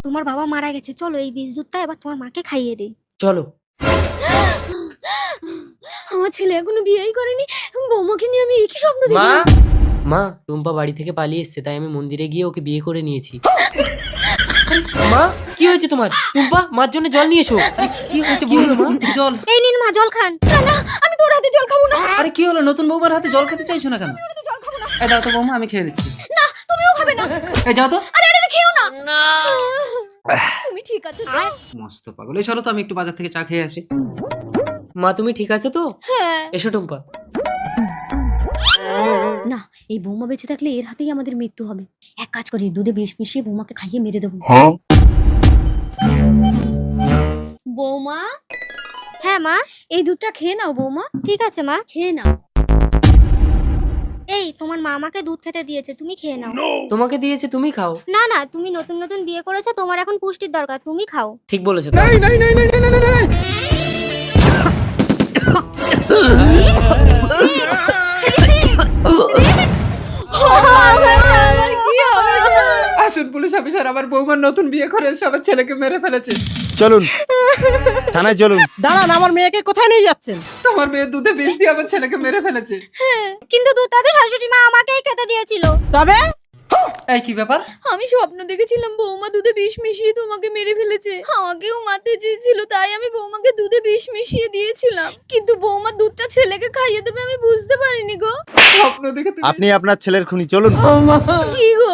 তোমার বাবা মারা গেছে, চলো এই বীজ দুধটা এবার তোমার মাকে খাইয়ে দেই। চলো। আমার ছেলে এখনো বিয়েই করেনি, বৌমাকে নিয়ে আমি একই স্বপ্ন মা, দেখলাম। মা টুম্পা বাড়ি থেকে পালিয়ে এসেছে, তাই আমি মন্দিরে গিয়ে ওকে বিয়ে করে নিয়েছি। মা কি হয়েছে তোমার? টুম্পা, মার জন্য জল নিয়ে এসো। কি হয়েছে? কি হলো মা? জল? এই নিন মা জল খান। না না, আমি তোর হাতে জল খাবো না। আরে কি হলো? নতুন বৌমার হাতে জল খেতে চাইছো না কেন? জল খাবো না। এই দাও তো বৌমা, আমি খেয়ে দিচ্ছি। না, তুমিও খাবে না। এই যাও তো। আরে আরে খেও না। তুমি ঠিক আছো তো? মস্ত পাগল। এই চলো তো, আমি একটু বাজার থেকে চা খেয়ে আসি। মা তুমি ঠিক আছো তো? হ্যাঁ। এসো টুম্পা। না, এই বৌমা বেঁচে থাকলে এর হাতেই আমাদের মৃত্যু হবে। এক কাজ করি, দুধে বিষ মিশিয়ে বৌমাকে খাইয়ে মেরে দেবো। বৌমা। হ্যাঁ মা। এই দুধটা খেয়ে নাও বৌমা। ঠিক আছে মা, খেয়ে নাও। এই তোমার মা আমাকে দুধ খেতে দিয়েছে, তুমি খেয়ে নাও। তোমাকে দিয়েছে, তুমি খাও। না না, তুমি নতুন নতুন বিয়ে করেছো, তোমার এখন পুষ্টির দরকার, তুমি খাও। ঠিক বলেছো। আসুন পুলিশ অফিসার, আমার বৌমার নতুন বিয়ে করে এসে আমার ছেলেকে মেরে ফেলেছে। চলুন থানায় চলুন। দাঁড়ান, আমার মেয়েকে কোথায় নিয়ে যাচ্ছেন? তোমার মেয়ে দুধে বিষ দিয়ে আমার ছেলেকে মেরে ফেলেছে। কিন্তু দুধটা তো শাশুড়ি মা আমাকেই খেতে দিয়েছিল। তবে এই কি ব্যাপার? আমি স্বপ্ন দেখেছিলাম বৌমা দুধে বিষ মিশিয়ে তোমাকে মেরে ফেলেছে। আমাকেও মারতে চেয়েছিল, তাই আমি বৌমাকে দুধে বিষ মিশিয়ে দিয়েছিলাম। কিন্তু বৌমা দুধটা ছেলেকে খাইয়ে দেবে আমি বুঝতে পারিনি গো। স্বপ্ন দেখে তুমি আপনি আপনার ছেলের খুনি, চলুন। কি গো?